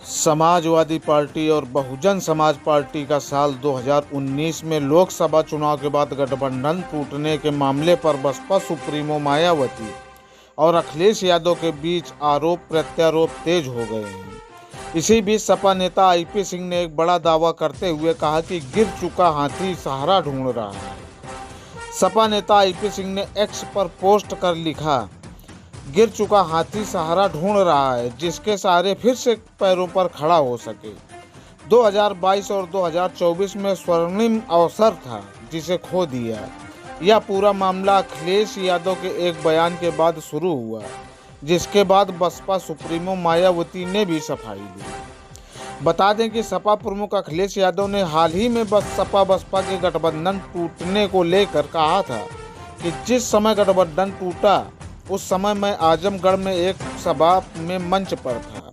Samajwadi party और Bahujan Samaj party का साल 2019 में लोकसभा चुनाव के बाद गठबंधन टूटने के मामले पर बसपा सुप्रीमो मायावती और अखिलेश यादव के बीच आरोप प्रत्यारोप तेज हो गए हैं। इसी बीच सपा नेता आईपी सिंह ने एक बड़ा दावा करते हुए कहा कि गिर चुका हाथी सहारा ढूंढ रहा है। सपा नेता आईपी सिंह ने एक्स पर पोस्ट कर लिखा, गिर चुका हाथी सहारा ढूंढ रहा है जिसके सहारे फिर से पैरों पर खड़ा हो सके। 2022 और 2024 में स्वर्णिम अवसर था जिसे खो दिया। यह पूरा मामला अखिलेश यादव के एक बयान के बाद शुरू हुआ, जिसके बाद बसपा सुप्रीमो मायावती ने भी सफाई दी। बता दें कि सपा प्रमुख अखिलेश यादव ने हाल ही में सपा बसपा के गठबंधन टूटने को लेकर कहा था कि जिस समय गठबंधन टूटा उस समय मैं आजमगढ़ में एक सभा में मंच पर था।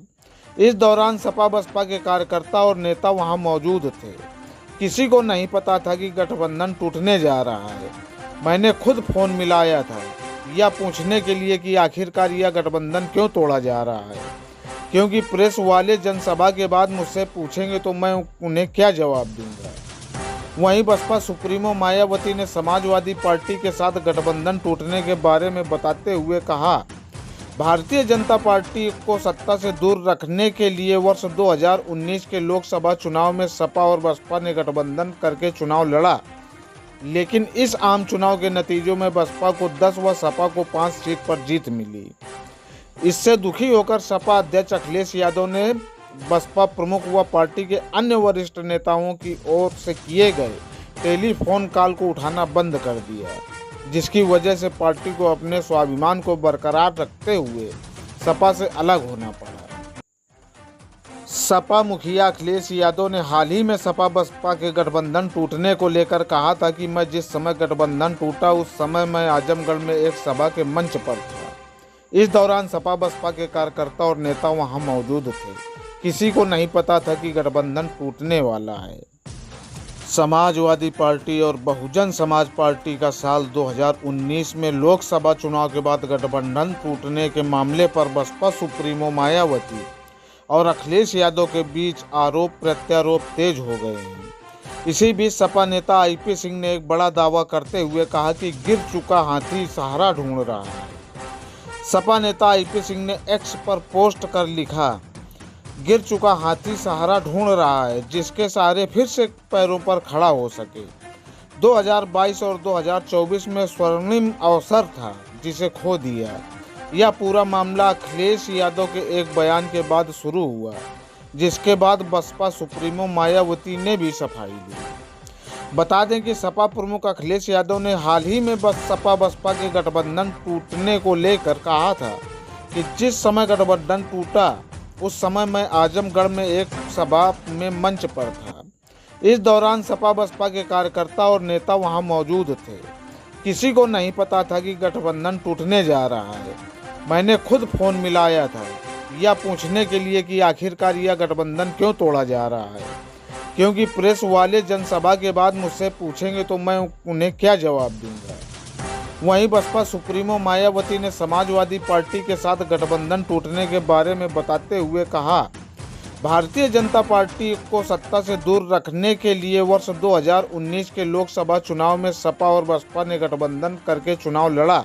इस दौरान सपा बसपा के कार्यकर्ता और नेता वहां मौजूद थे। किसी को नहीं पता था कि गठबंधन टूटने जा रहा है। मैंने खुद फोन मिलाया था यह पूछने के लिए कि आखिरकार यह गठबंधन क्यों तोड़ा जा रहा है, क्योंकि प्रेस वाले जनसभा के बाद मुझसे पूछेंगे तो मैं उन्हें क्या जवाब दूंगा। वहीं बसपा सुप्रीमो मायावती ने समाजवादी पार्टी के साथ गठबंधन टूटने के बारे में बताते हुए कहा, भारतीय जनता पार्टी को सत्ता से दूर रखने के लिए वर्ष 2019 के लोकसभा चुनाव में सपा और बसपा ने गठबंधन करके चुनाव लड़ा, लेकिन इस आम चुनाव के नतीजों में बसपा को 10 व सपा को 5 सीट पर जीत मिली। इससे दुखी होकर सपा अध्यक्ष अखिलेश यादव ने बसपा प्रमुख व पार्टी के अन्य वरिष्ठ नेताओं की ओर से किए गए टेलीफोन कॉल को उठाना बंद कर दिया, जिसकी वजह से पार्टी को अपने स्वाभिमान को बरकरार रखते हुए सपा से अलग होना पड़ा। सपा मुखिया अखिलेश यादव ने हाल ही में सपा बसपा के गठबंधन टूटने को लेकर कहा था कि मैं जिस समय गठबंधन टूटा उस समय मैं आजमगढ़ में एक सभा के मंच पर था। इस दौरान सपा बसपा के कार्यकर्ता और नेता वहां मौजूद थे। किसी को नहीं पता था कि गठबंधन टूटने वाला है। समाजवादी पार्टी और बहुजन समाज पार्टी का साल 2019 में लोकसभा चुनाव के बाद गठबंधन टूटने के मामले पर बसपा सुप्रीमो मायावती और अखिलेश यादव के बीच आरोप प्रत्यारोप तेज हो गए हैं। इसी बीच सपा नेता आईपी सिंह ने एक बड़ा दावा करते हुए कहा कि गिर चुका हाथी सहारा ढूंढ रहा है। सपा नेता आईपी सिंह ने एक्स पर पोस्ट कर लिखा, गिर चुका हाथी सहारा ढूंढ रहा है जिसके सहारे फिर से पैरों पर खड़ा हो सके। 2022 और 2024 में स्वर्णिम अवसर था जिसे खो दिया। यह पूरा मामला अखिलेश यादव के एक बयान के बाद शुरू हुआ, जिसके बाद बसपा सुप्रीमो मायावती ने भी सफाई दी। बता दें कि सपा प्रमुख अखिलेश यादव ने हाल ही में सपा बसपा के गठबंधन टूटने को लेकर कहा था कि जिस समय गठबंधन टूटा उस समय मैं आजमगढ़ में एक सभा में मंच पर था। इस दौरान सपा बसपा के कार्यकर्ता और नेता वहां मौजूद थे। किसी को नहीं पता था कि गठबंधन टूटने जा रहा है। मैंने खुद फोन मिलाया था यह पूछने के लिए कि आखिरकार यह गठबंधन क्यों तोड़ा जा रहा है, क्योंकि प्रेस वाले जनसभा के बाद मुझसे पूछेंगे तो मैं उन्हें क्या जवाब दूंगा। वहीं बसपा सुप्रीमो मायावती ने समाजवादी पार्टी के साथ गठबंधन टूटने के बारे में बताते हुए कहा, भारतीय जनता पार्टी को सत्ता से दूर रखने के लिए वर्ष 2019 के लोकसभा चुनाव में सपा और बसपा ने गठबंधन करके चुनाव लड़ा,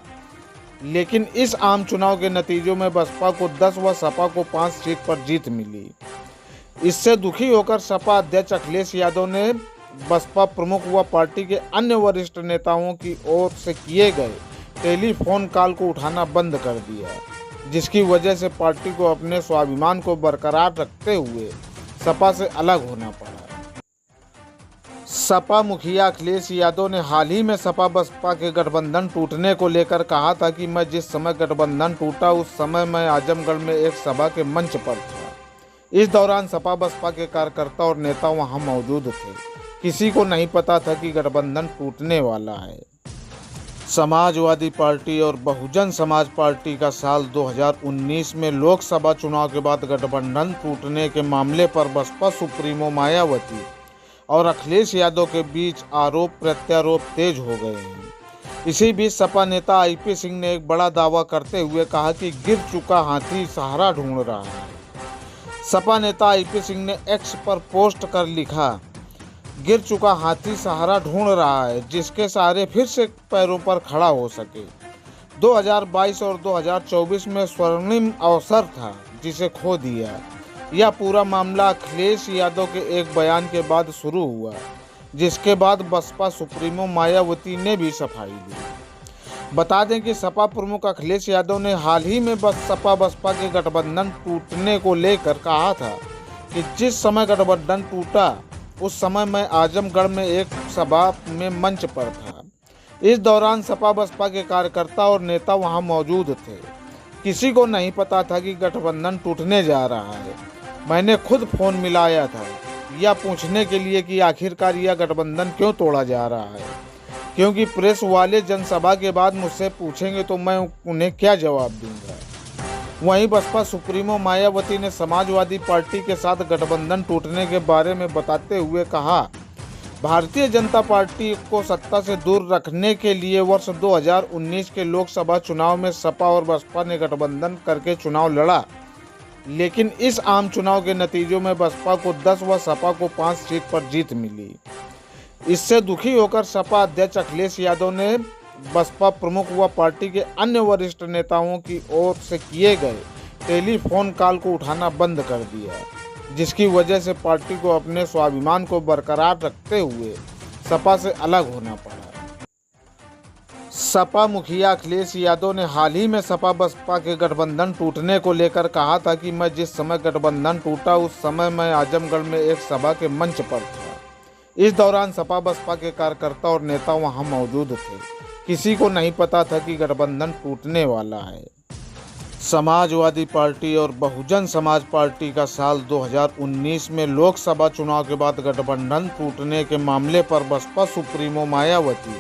लेकिन इस आम चुनाव के नतीजों में बसपा को 10 व सपा को 5 सीट पर जीत मिली। इससे दुखी होकर सपा अध्यक्ष अखिलेश यादव ने बसपा प्रमुख व पार्टी के अन्य वरिष्ठ नेताओं की ओर से किए गए टेलीफोन कॉल को उठाना बंद कर दिया, जिसकी वजह से पार्टी को अपने स्वाभिमान को बरकरार रखते हुए सपा से अलग होना पड़ा। सपा मुखिया अखिलेश यादव ने हाल ही में सपा बसपा के गठबंधन टूटने को लेकर कहा था कि मैं जिस समय गठबंधन टूटा उस समय मैं आजमगढ़ में एक सभा के मंच पर था। इस दौरान सपा बसपा के कार्यकर्ता और नेता वहां मौजूद थे। किसी को नहीं पता था कि गठबंधन टूटने वाला है। समाजवादी पार्टी और बहुजन समाज पार्टी का साल 2019 में लोकसभा चुनाव के बाद गठबंधन टूटने के मामले पर बसपा सुप्रीमो मायावती और अखिलेश यादव के बीच आरोप प्रत्यारोप तेज हो गए हैं। इसी बीच सपा नेता आईपी सिंह ने एक बड़ा दावा करते हुए कहा कि गिर चुका हाथी सहारा ढूंढ रहा है। सपा नेता आईपी सिंह ने एक्स पर पोस्ट कर लिखा, गिर चुका हाथी सहारा ढूंढ रहा है जिसके सहारे फिर से पैरों पर खड़ा हो सके। 2022 और 2024 में स्वर्णिम अवसर था जिसे खो दिया। यह पूरा मामला अखिलेश यादव के एक बयान के बाद शुरू हुआ, जिसके बाद बसपा सुप्रीमो मायावती ने भी सफाई दी। बता दें कि सपा प्रमुख अखिलेश यादव ने हाल ही में सपा बसपा के गठबंधन टूटने को लेकर कहा था कि जिस समय गठबंधन टूटा उस समय मैं आजमगढ़ में एक सभा में मंच पर था। इस दौरान सपा बसपा के कार्यकर्ता और नेता वहां मौजूद थे। किसी को नहीं पता था कि गठबंधन टूटने जा रहा है। मैंने खुद फोन मिलाया था यह पूछने के लिए कि आखिरकार यह गठबंधन क्यों तोड़ा जा रहा है, क्योंकि प्रेस वाले जनसभा के बाद मुझसे पूछेंगे तो मैं उन्हें क्या जवाब दूंगा। वहीं बसपा सुप्रीमो मायावती ने समाजवादी पार्टी के साथ गठबंधन टूटने के बारे में बताते हुए कहा, भारतीय जनता पार्टी को सत्ता से दूर रखने के लिए वर्ष 2019 के लोकसभा चुनाव में सपा और बसपा ने गठबंधन करके चुनाव लड़ा, लेकिन इस आम चुनाव के नतीजों में बसपा को 10 व सपा को 5 सीट पर जीत मिली। इससे दुखी होकर सपा अध्यक्ष अखिलेश यादव ने बसपा प्रमुख व पार्टी के अन्य वरिष्ठ नेताओं की ओर से किए गए टेलीफोन कॉल को उठाना बंद कर दिया, जिसकी वजह से पार्टी को अपने स्वाभिमान को बरकरार रखते हुए सपा से अलग होना पड़ा। सपा मुखिया अखिलेश यादव ने हाल ही में सपा बसपा के गठबंधन टूटने को लेकर कहा था कि मैं जिस समय गठबंधन टूटा उस समय मैं आजमगढ़ में एक सभा के मंच पर था। इस दौरान सपा बसपा के कार्यकर्ता और नेता वहां मौजूद थे। किसी को नहीं पता था कि गठबंधन टूटने वाला है। समाजवादी पार्टी और बहुजन समाज पार्टी का साल 2019 में लोकसभा चुनाव के बाद गठबंधन टूटने के मामले पर बसपा सुप्रीमो मायावती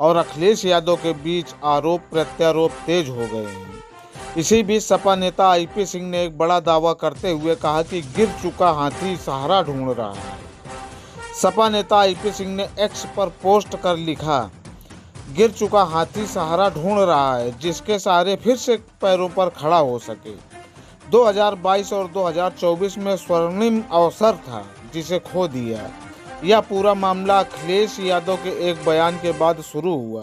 और अखिलेश यादव के बीच आरोप प्रत्यारोप तेज हो गए हैं। इसी बीच सपा नेता आईपी सिंह ने एक बड़ा दावा करते हुए कहा कि गिर चुका हाथी सहारा ढूंढ रहा है। सपा नेता आईपी सिंह ने एक्स पर पोस्ट कर लिखा, गिर चुका हाथी सहारा ढूंढ रहा है जिसके सहारे फिर से पैरों पर खड़ा हो सके। 2022 और 2024 में स्वर्णिम अवसर था जिसे खो दिया। यह पूरा मामला अखिलेश यादव के एक बयान के बाद शुरू हुआ,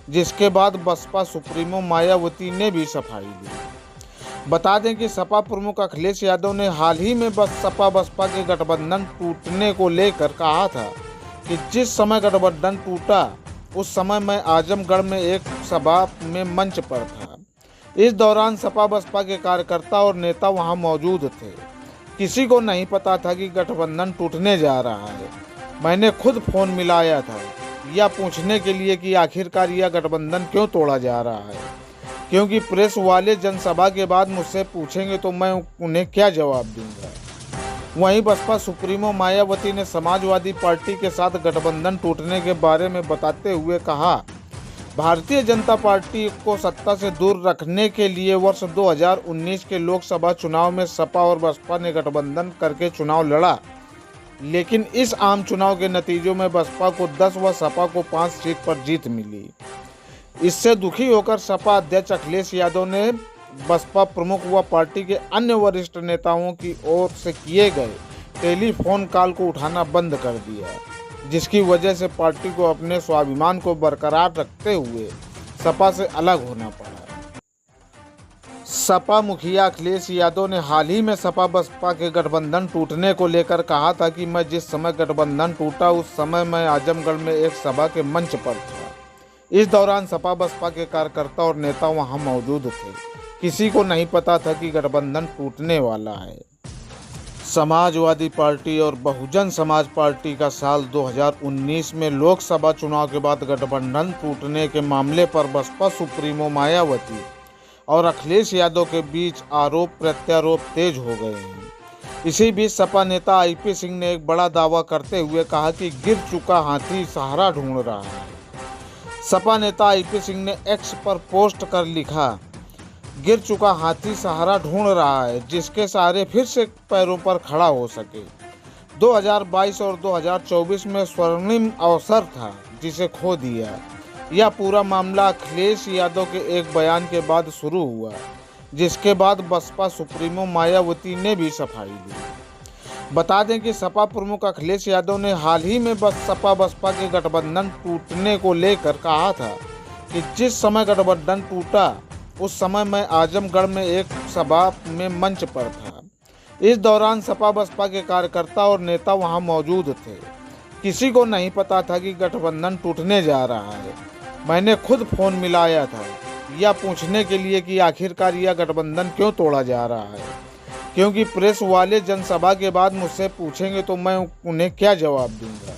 जिसके बाद बसपा सुप्रीमो मायावती ने भी सफाई दी। बता दें कि सपा प्रमुख अखिलेश यादव ने हाल ही में सपा बसपा के गठबंधन टूटने को लेकर कहा था कि जिस समय गठबंधन टूटा उस समय मैं आजमगढ़ में एक सभा में मंच पर था। इस दौरान सपा बसपा के कार्यकर्ता और नेता वहां मौजूद थे। किसी को नहीं पता था कि गठबंधन टूटने जा रहा है। मैंने खुद फोन मिलाया था यह पूछने के लिए कि आखिरकार यह गठबंधन क्यों तोड़ा जा रहा है, क्योंकि प्रेस वाले जनसभा के बाद मुझसे पूछेंगे तो मैं उन्हें क्या जवाब दूंगा। वहीं बसपा सुप्रीमो मायावती ने समाजवादी पार्टी के साथ गठबंधन टूटने के बारे में बताते हुए कहा, भारतीय जनता पार्टी को सत्ता से दूर रखने के लिए वर्ष 2019 के लोकसभा चुनाव में सपा और बसपा ने गठबंधन करके चुनाव लड़ा, लेकिन इस आम चुनाव के नतीजों में बसपा को 10 व सपा को 5 सीट पर जीत मिली। इससे दुखी होकर सपा अध्यक्ष अखिलेश यादव ने बसपा प्रमुख व पार्टी के अन्य वरिष्ठ नेताओं की ओर से किए गए टेलीफोन कॉल को उठाना बंद कर दिया, जिसकी वजह से पार्टी को अपने स्वाभिमान को बरकरार रखते हुए सपा से अलग होना पड़ा। सपा मुखिया अखिलेश यादव ने हाल ही में सपा बसपा के गठबंधन टूटने को लेकर कहा था कि मैं जिस समय गठबंधन टूटा उस समय मैं आजमगढ़ में एक सभा के मंच पर था। इस दौरान सपा बसपा के कार्यकर्ता और नेता वहां मौजूद थे। किसी को नहीं पता था कि गठबंधन टूटने वाला है। समाजवादी पार्टी और बहुजन समाज पार्टी का साल 2019 में लोकसभा चुनाव के बाद गठबंधन टूटने के मामले पर बसपा सुप्रीमो मायावती और अखिलेश यादव के बीच आरोप प्रत्यारोप तेज हो गए हैं। इसी बीच सपा नेता आईपी सिंह ने एक बड़ा दावा करते हुए कहा कि गिर चुका हाथी सहारा ढूंढ रहा है। सपा नेता आईपी सिंह ने एक्स पर पोस्ट कर लिखा, गिर चुका हाथी सहारा ढूंढ रहा है जिसके सहारे फिर से पैरों पर खड़ा हो सके। 2022 और 2024 में स्वर्णिम अवसर था जिसे खो दिया। यह पूरा मामला अखिलेश यादव के एक बयान के बाद शुरू हुआ, जिसके बाद बसपा सुप्रीमो मायावती ने भी सफाई दी। बता दें कि सपा प्रमुख अखिलेश यादव ने हाल ही में सपा बसपा के गठबंधन टूटने को लेकर कहा था कि जिस समय गठबंधन टूटा उस समय मैं आजमगढ़ में एक सभा में मंच पर था। इस दौरान सपा बसपा के कार्यकर्ता और नेता वहां मौजूद थे। किसी को नहीं पता था कि गठबंधन टूटने जा रहा है। मैंने खुद फोन मिलाया था यह पूछने के लिए कि आखिरकार यह गठबंधन क्यों तोड़ा जा रहा है, क्योंकि प्रेस वाले जनसभा के बाद मुझसे पूछेंगे तो मैं उन्हें क्या जवाब दूंगा।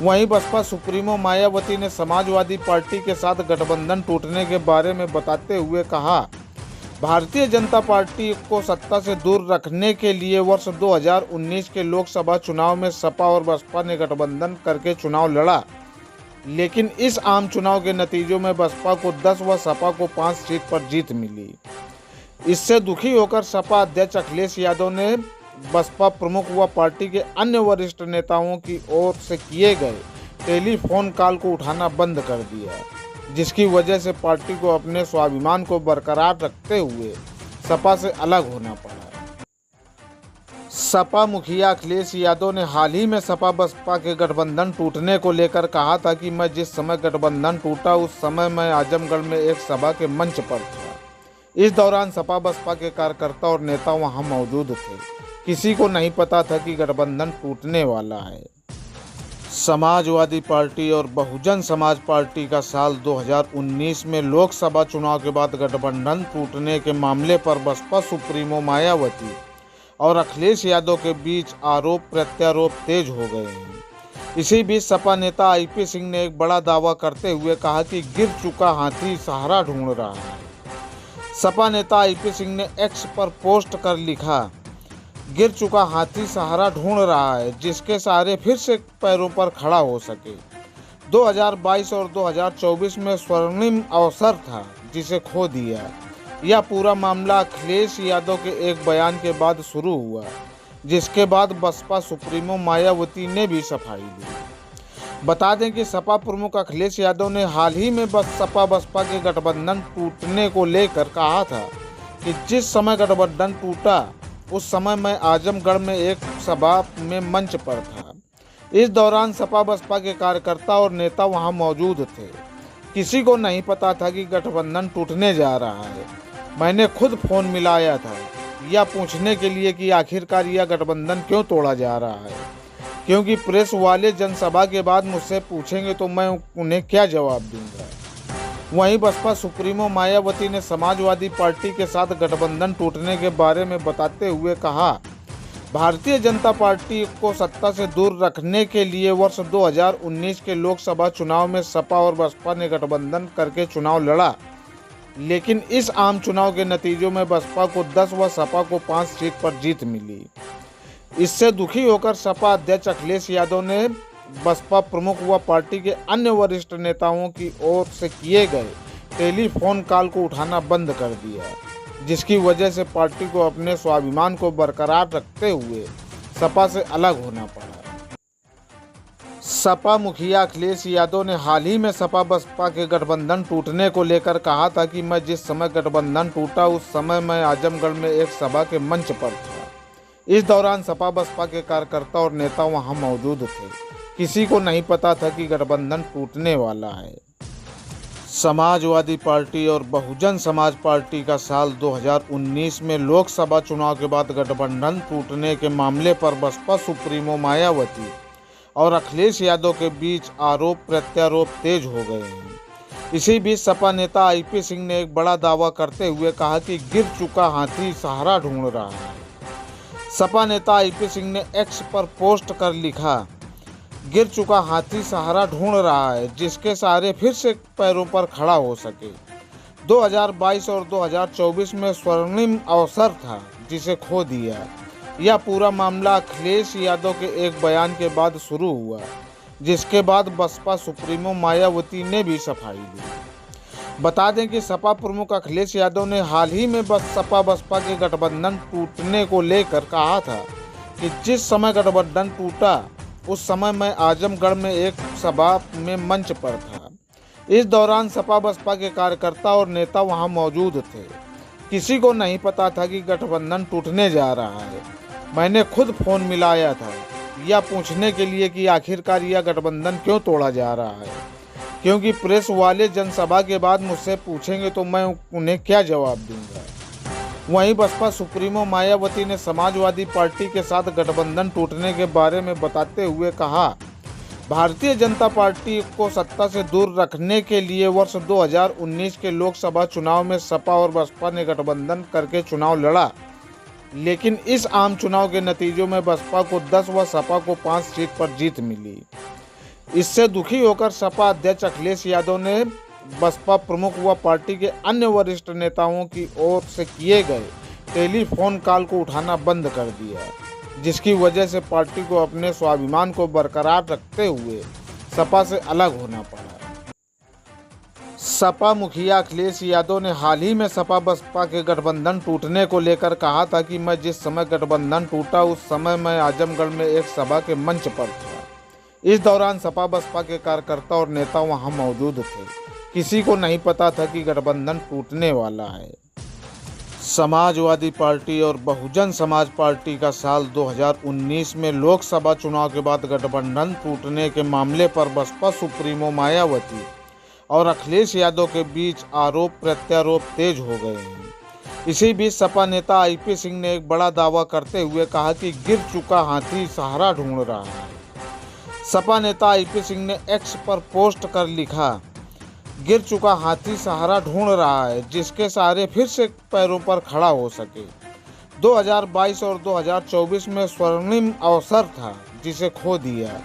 वहीं बसपा सुप्रीमो मायावती ने समाजवादी पार्टी के साथ गठबंधन टूटने के बारे में बताते हुए कहा, भारतीय जनता पार्टी को सत्ता से दूर रखने के लिए वर्ष 2019 के लोकसभा चुनाव में सपा और बसपा ने गठबंधन करके चुनाव लड़ा, लेकिन इस आम चुनाव के नतीजों में बसपा को 10 व सपा को 5 सीट पर जीत मिली। इससे दुखी होकर सपा अध्यक्ष अखिलेश यादव ने बसपा प्रमुख व पार्टी के अन्य वरिष्ठ नेताओं की ओर से किए गए टेलीफोन कॉल को उठाना बंद कर दिया, जिसकी वजह से पार्टी को अपने स्वाभिमान को बरकरार रखते हुए सपा से अलग होना पड़ा। सपा मुखिया अखिलेश यादव ने हाल ही में सपा बसपा के गठबंधन टूटने को लेकर कहा था कि मैं जिस समय गठबंधन टूटा उस समय मैं आजमगढ़ में एक सभा के मंच पर था। इस दौरान सपा बसपा के कार्यकर्ता और नेता वहां मौजूद थे। किसी को नहीं पता था कि गठबंधन टूटने वाला है। समाजवादी पार्टी और बहुजन समाज पार्टी का साल 2019 में लोकसभा चुनाव के बाद गठबंधन टूटने के मामले पर बसपा सुप्रीमो मायावती और अखिलेश यादव के बीच आरोप प्रत्यारोप तेज हो गए हैं। इसी बीच सपा नेता आईपी सिंह ने एक बड़ा दावा करते हुए कहा कि गिर चुका हाथी सहारा ढूंढ रहा है। सपा नेता आईपी सिंह ने एक्स पर पोस्ट कर लिखा, गिर चुका हाथी सहारा ढूंढ रहा है जिसके सहारे फिर से पैरों पर खड़ा हो सके। 2022 और 2024 में स्वर्णिम अवसर था जिसे खो दिया। यह पूरा मामला अखिलेश यादव के एक बयान के बाद शुरू हुआ, जिसके बाद बसपा सुप्रीमो मायावती ने भी सफाई दी। बता दें कि सपा प्रमुख अखिलेश यादव ने हाल ही में सपा बसपा के गठबंधन टूटने को लेकर कहा था कि जिस समय गठबंधन टूटा उस समय मैं आजमगढ़ में एक सभा में मंच पर था। इस दौरान सपा बसपा के कार्यकर्ता और नेता वहां मौजूद थे। किसी को नहीं पता था कि गठबंधन टूटने जा रहा है। मैंने खुद फोन मिलाया था यह पूछने के लिए कि आखिरकार यह गठबंधन क्यों तोड़ा जा रहा है, क्योंकि प्रेस वाले जनसभा के बाद मुझसे पूछेंगे तो मैं उन्हें क्या जवाब दूंगा। वहीं बसपा सुप्रीमो मायावती ने समाजवादी पार्टी के साथ गठबंधन टूटने के बारे में बताते हुए कहा, भारतीय जनता पार्टी को सत्ता से दूर रखने के लिए वर्ष 2019 के लोकसभा चुनाव में सपा और बसपा ने गठबंधन करके चुनाव लड़ा, लेकिन इस आम चुनाव के नतीजों में बसपा को 10 व सपा को 5 सीट पर जीत मिली। इससे दुखी होकर सपा अध्यक्ष अखिलेश यादव ने बसपा प्रमुख व पार्टी के अन्य वरिष्ठ नेताओं की ओर से किए गए टेलीफोन कॉल को उठाना बंद कर दिया, जिसकी वजह से पार्टी को अपने स्वाभिमान को बरकरार रखते हुए सपा से अलग होना पड़ा। सपा मुखिया अखिलेश यादव ने हाल ही में सपा बसपा के गठबंधन टूटने को लेकर कहा था कि मैं जिस समय गठबंधन टूटा उस समय मैं आजमगढ़ में एक सभा के मंच पर था। इस दौरान सपा बसपा के कार्यकर्ता और नेता वहां मौजूद थे। किसी को नहीं पता था कि गठबंधन टूटने वाला है। समाजवादी पार्टी और बहुजन समाज पार्टी का साल 2019 में लोकसभा चुनाव के बाद गठबंधन टूटने के मामले पर बसपा सुप्रीमो मायावती और अखिलेश यादव के बीच आरोप प्रत्यारोप तेज हो गए हैं। इसी बीच सपा नेता आईपी सिंह ने एक बड़ा दावा करते हुए कहा कि गिर चुका हाथी सहारा ढूंढ रहा है। सपा नेता आईपी सिंह ने एक्स पर पोस्ट कर लिखा, गिर चुका हाथी सहारा ढूंढ रहा है जिसके सहारे फिर से पैरों पर खड़ा हो सके। 2022 और 2024 में स्वर्णिम अवसर था जिसे खो दिया। यह पूरा मामला अखिलेश यादव के एक बयान के बाद शुरू हुआ, जिसके बाद बसपा सुप्रीमो मायावती ने भी सफाई दी। बता दें कि सपा प्रमुख अखिलेश यादव ने हाल ही में सपा बसपा के गठबंधन टूटने को लेकर कहा था कि जिस समय गठबंधन टूटा उस समय मैं आजमगढ़ में एक सभा में मंच पर था। इस दौरान सपा बसपा के कार्यकर्ता और नेता वहां मौजूद थे। किसी को नहीं पता था कि गठबंधन टूटने जा रहा है। मैंने खुद फोन मिलाया था यह पूछने के लिए कि आखिरकार यह गठबंधन क्यों तोड़ा जा रहा है, क्योंकि प्रेस वाले जनसभा के बाद मुझसे पूछेंगे तो मैं उन्हें क्या जवाब दूंगा। वहीं बसपा सुप्रीमो मायावती ने समाजवादी पार्टी के साथ गठबंधन टूटने के बारे में बताते हुए कहा, भारतीय जनता पार्टी को सत्ता से दूर रखने के लिए वर्ष 2019 के लोकसभा चुनाव में सपा और बसपा ने गठबंधन करके चुनाव लड़ा, लेकिन इस आम चुनाव के नतीजों में बसपा को 10 व सपा को 5 सीट पर जीत मिली। इससे दुखी होकर सपा अध्यक्ष अखिलेश यादव ने बसपा प्रमुख व पार्टी के अन्य वरिष्ठ नेताओं की ओर से किए गए टेलीफोन कॉल को उठाना बंद कर दिया, जिसकी वजह से पार्टी को अपने स्वाभिमान को बरकरार रखते हुए सपा से अलग होना पड़ा। सपा मुखिया अखिलेश यादव ने हाल ही में सपा बसपा के गठबंधन टूटने को लेकर कहा था कि मैं जिस समय गठबंधन टूटा उस समय मैं आजमगढ़ में एक सभा के मंच पर था। इस दौरान सपा बसपा के कार्यकर्ता और नेता वहां मौजूद थे। किसी को नहीं पता था कि गठबंधन टूटने वाला है। समाजवादी पार्टी और बहुजन समाज पार्टी का साल 2019 में लोकसभा चुनाव के बाद गठबंधन टूटने के मामले पर बसपा सुप्रीमो मायावती और अखिलेश यादव के बीच आरोप प्रत्यारोप तेज हो गए हैं। इसी बीच सपा नेता आईपी सिंह ने एक बड़ा दावा करते हुए कहा कि गिर चुका हाथी सहारा ढूंढ रहा है। सपा नेता आईपी सिंह ने एक्स पर पोस्ट कर लिखा, गिर चुका हाथी सहारा ढूंढ रहा है जिसके सहारे फिर से पैरों पर खड़ा हो सके। 2022 और 2024 में स्वर्णिम अवसर था जिसे खो दिया।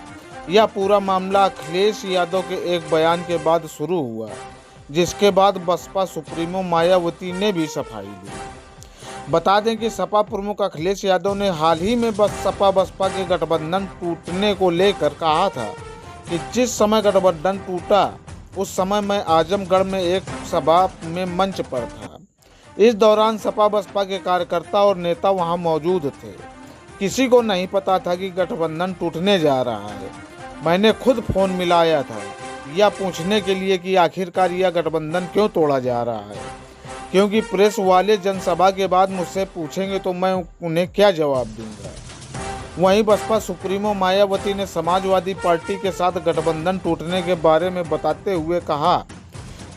यह पूरा मामला अखिलेश यादव के एक बयान के बाद शुरू हुआ, जिसके बाद बसपा सुप्रीमो मायावती ने भी सफाई दी। बता दें कि सपा प्रमुख अखिलेश यादव ने हाल ही में सपा बसपा के गठबंधन टूटने को लेकर कहा था कि जिस समय गठबंधन टूटा उस समय मैं आजमगढ़ में एक सभा में मंच पर था। इस दौरान सपा बसपा के कार्यकर्ता और नेता वहां मौजूद थे। किसी को नहीं पता था कि गठबंधन टूटने जा रहा है। मैंने खुद फोन मिलाया था यह पूछने के लिए कि आखिरकार यह गठबंधन क्यों तोड़ा जा रहा है, क्योंकि प्रेस वाले जनसभा के बाद मुझसे पूछेंगे तो मैं उन्हें क्या जवाब दूंगा। वहीं बसपा सुप्रीमो मायावती ने समाजवादी पार्टी के साथ गठबंधन टूटने के बारे में बताते हुए कहा,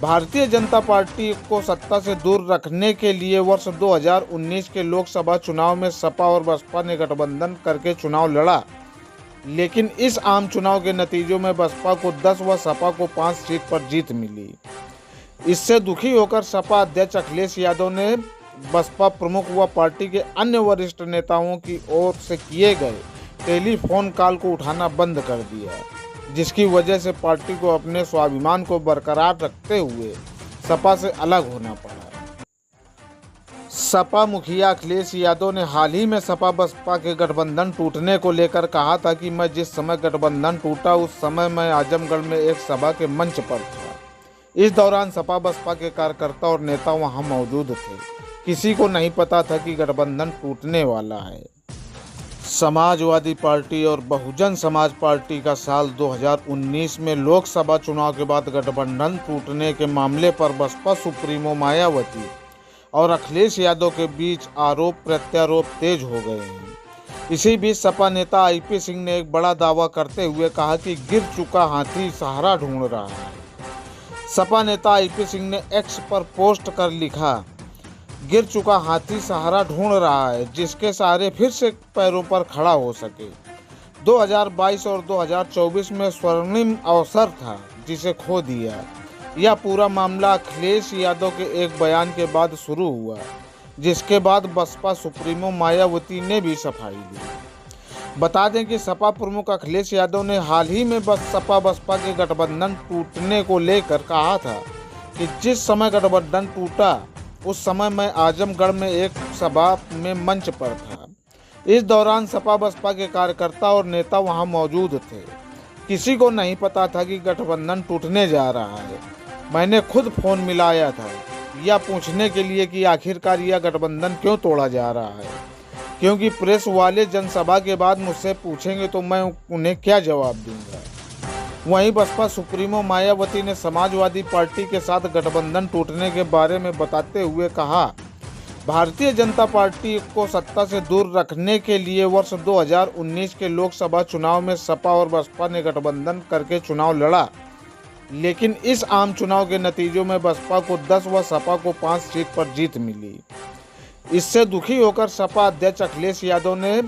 भारतीय जनता पार्टी को सत्ता से दूर रखने के लिए वर्ष 2019 के लोकसभा चुनाव में सपा और बसपा ने गठबंधन करके चुनाव लड़ा, लेकिन इस आम चुनाव के नतीजों में बसपा को 10 व सपा को 5 सीट पर जीत मिली। इससे दुखी होकर सपा अध्यक्ष अखिलेश यादव ने बसपा प्रमुख व पार्टी के अन्य वरिष्ठ नेताओं की ओर से किए गए टेलीफोन कॉल को उठाना बंद कर दिया, जिसकी वजह से पार्टी को अपने स्वाभिमान को बरकरार रखते हुए सपा से अलग होना पड़ा। सपा मुखिया अखिलेश यादव ने हाल ही में सपा बसपा के गठबंधन टूटने को लेकर कहा था कि मैं जिस समय गठबंधन टूटा उस समय मैं आजमगढ़ में एक सभा के मंच पर था। इस दौरान सपा बसपा के कार्यकर्ता और नेता वहां मौजूद थे। किसी को नहीं पता था कि गठबंधन टूटने वाला है। समाजवादी पार्टी और बहुजन समाज पार्टी का साल 2019 में लोकसभा चुनाव के बाद गठबंधन टूटने के मामले पर बसपा सुप्रीमो मायावती और अखिलेश यादव के बीच आरोप प्रत्यारोप तेज हो गए हैं। इसी बीच सपा नेता आईपी सिंह ने एक बड़ा दावा करते हुए कहा कि गिर चुका हाथी सहारा ढूंढ रहा है। सपा नेता आईपी सिंह ने एक्स पर पोस्ट कर लिखा, गिर चुका हाथी सहारा ढूंढ रहा है जिसके सहारे फिर से पैरों पर खड़ा हो सके। 2022 और 2024 में स्वर्णिम अवसर था जिसे खो दिया। यह पूरा मामला अखिलेश यादव के एक बयान के बाद शुरू हुआ, जिसके बाद बसपा सुप्रीमो मायावती ने भी सफाई दी। बता दें कि सपा प्रमुख अखिलेश यादव ने हाल ही में सपा बसपा के गठबंधन टूटने को लेकर कहा था कि जिस समय गठबंधन टूटा उस समय मैं आजमगढ़ में एक सभा में मंच पर था। इस दौरान सपा बसपा के कार्यकर्ता और नेता वहां मौजूद थे। किसी को नहीं पता था कि गठबंधन टूटने जा रहा है। मैंने खुद फोन मिलाया था यह पूछने के लिए कि आखिरकार यह गठबंधन क्यों तोड़ा जा रहा है, क्योंकि प्रेस वाले जनसभा के बाद मुझसे पूछेंगे तो मैं उन्हें क्या जवाब दूंगा। वहीं बसपा सुप्रीमो मायावती ने समाजवादी पार्टी के साथ गठबंधन टूटने के बारे में बताते हुए कहा, भारतीय जनता पार्टी को सत्ता से दूर रखने के लिए वर्ष 2019 के लोकसभा चुनाव में सपा और बसपा ने गठबंधन करके चुनाव लड़ा, लेकिन इस आम चुनाव के नतीजों में बसपा को 10 व सपा को 5 सीट पर जीत मिली। इससे दुखी होकर सपा अध्यक्ष अखिलेश यादव ने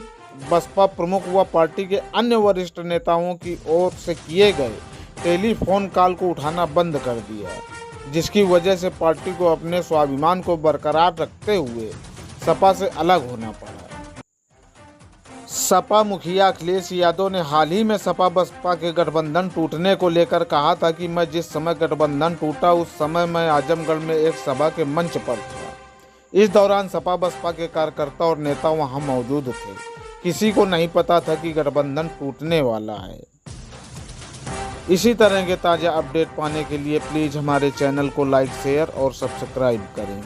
बसपा प्रमुख व पार्टी के अन्य वरिष्ठ नेताओं की ओर से किए गए टेलीफोन कॉल को उठाना बंद कर दिया, जिसकी वजह से पार्टी को अपने स्वाभिमान को बरकरार रखते हुए सपा से अलग होना पड़ा। सपा मुखिया अखिलेश यादव ने हाल ही में सपा बसपा के गठबंधन टूटने को लेकर कहा था कि मैं जिस समय गठबंधन टूटा उस समय मैं आजमगढ़ में एक सभा के मंच पर था। इस दौरान सपा बसपा के कार्यकर्ता और नेता वहां मौजूद थे। किसी को नहीं पता था कि गठबंधन टूटने वाला है। इसी तरह के ताज़ा अपडेट पाने के लिए प्लीज़ हमारे चैनल को लाइक, शेयर और सब्सक्राइब करें।